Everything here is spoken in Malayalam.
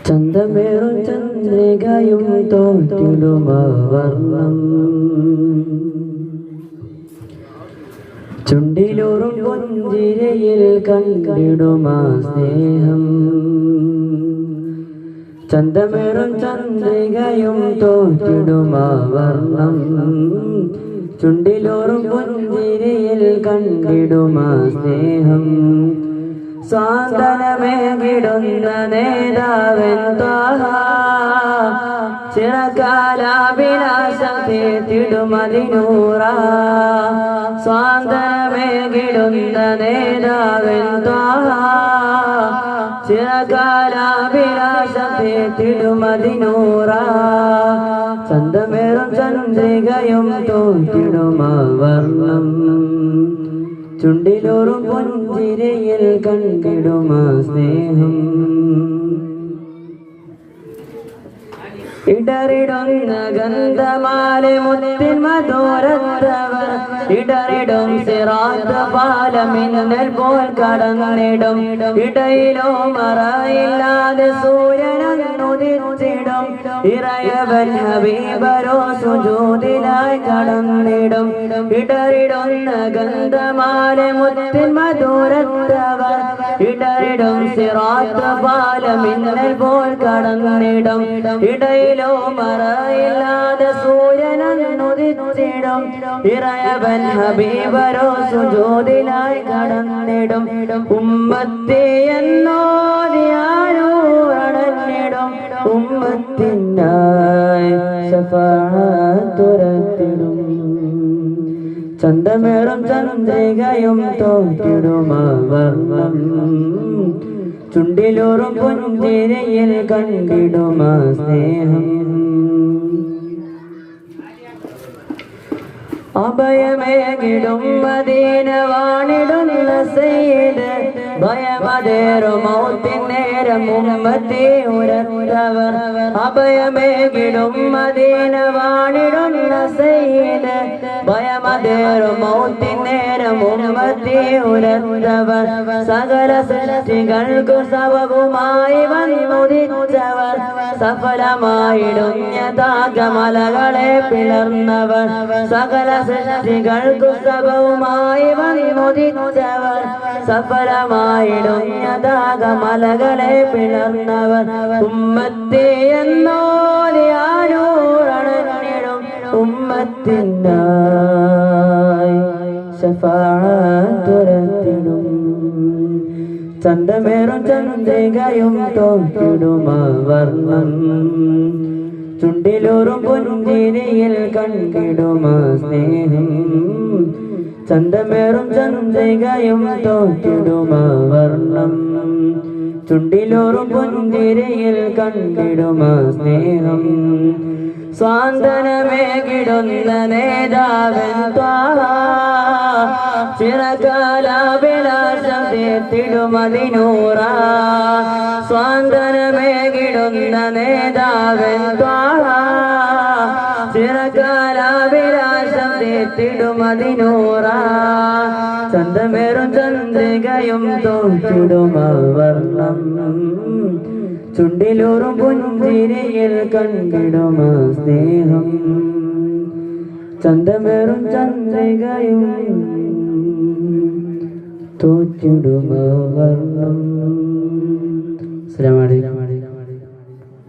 ചന്തമേറും ചന്ദ്രികയും തോറ്റിടുമാവർണം ചുണ്ടിലൂറും പുഞ്ചിരയിൽ കണ്ടിടുമാ സ്നേഹം. ചന്തമേറും ചന്ദ്രികയും തോറ്റിടുമാവർണം ചുണ്ടിലൂറും പുഞ്ചിരയിൽ കണ്ടിടുമാ സ്നേഹം. സാന്ത്വനമേകിടുന്ന നേതാവൻ ത്വാഹ ചിരകാലാഭിലാഷം തീർത്തിടുമതിനൂറ. സാന്ത്വനമേകിടുന്ന നേതാവൻ ത്വാഹ ചിരകാലാഭിലാഷം തീർത്തിടുമതിനൂറ. ചന്തമേറും ചന്ദ്രികയും തോറ്റിടുമാവർണം ചുണ്ടിലൂറും പുഞ്ചിരയിൽ കണ്ടിടുമാ സ്നേഹം. ഇടറിടുന്ന ഗന്ധമാലെ മുത്തിൻ മധുരത്തവർ ഇടറിടും സിറാത്ത് പാലമിന്നൽ പോൽ കടന്നിടും. ഇടയിലോ മറയില്ലാതെ സൂര്യനുദിച്ചിടും. ഇറയവൻ ഹബീബരോ സുജൂദിലായി കടന്നിടും. ഇടറിടുന്ന ഗന്ധമാലെ മുത്തിൻ മധുരത്തവർ ഇടറിടും സിറാത്ത് പാലമിന്നൽ പോൽ കടന്നിടും. ഇടയിലോ മറയില്ലാതെ സൂര്യനുദിച്ചിടും. ഇറയവൻ ഹബീബരോ സുജൂദിലായി കടന്നിടും. ഉമ്മത്തി എന്നോദിയാരൂറടഞ്ഞിടും. ഉമ്മത്തിനായി ശഫാഅത്തുരത്തിടും. ചന്തമേറും ചന്ദ്രികയും തോറ്റിടുമാവർണം ചുണ്ടിലൂറും പുഞ്ചിരയിൽ കണ്ടിടുമാ സ്നേഹം. അഭയമേകിടും മദീന വാണിടുന്ന സയ്യിദ് ഭയമതേറും മൗത്തിൻ നേരം ഉമ്മത്തി ഉരത്തവർ. അഭയമേകിടും മദീന വാണിടുന്ന സയ്യിദ് ഭയമതേറും മൗത്തിൻ നേരം ഉമ്മത്തി ഉരത്തവർ. സകല സൃഷ്ടികൾക്കു സബബുമായി വന്നുദിച്ചവർ സഫലമായിടുഞ്ഞതാകമലകളെ പിളർന്നവർ. സകല സൃഷ്ടികൾക്കു സബബുമായി വന്നുദിച്ചവർ സഫലമായിടുഞ്ഞതാകമലകളെ പിളർന്നവർ. ഉമ്മത്തി എന്നോദിയാരൂറടഞ്ഞിടും. ഉമ്മത്തിനായി ശഫാഅത്തുരത്തിടും. ചന്തമേറും ചന്ദ്രികയും തോറ്റിടുമാവർണം ചുണ്ടിലൂറും പുഞ്ചിരയിൽ കണ്ടിടുമാ സ്നേഹം. ചന്തമേറും ചന്ദ്രികയും തോറ്റിടുമാവർണം ചുണ്ടിലൂറും പുഞ്ചിരയിൽ കണ്ടിടുമാ സ്നേഹം. സാന്ത്വനമേകിടുന്ന നേതാവൻ ത്വാഹ ചിരകാലാഭിലാഷം തീർത്തിടുമതിനൂറ. സാന്ത്വനമേകിടുന്ന നേതാവൻ ത്വാഹ ചിരകാലാഭിലാഷം തീർത്തിടുമതിനൂറ. ചന്തമേറും ചന്ദ്രികയും തോറ്റിടുമാവർണം ചുണ്ടിലൂറും പുഞ്ചിരയിൽ കണ്ടിടുമാ സ്നേഹം. ചന്തമേറും ചന്ദ്രികയും തോറ്റിടുമാവർണം. അസ്സലാമു അലൈക്കും.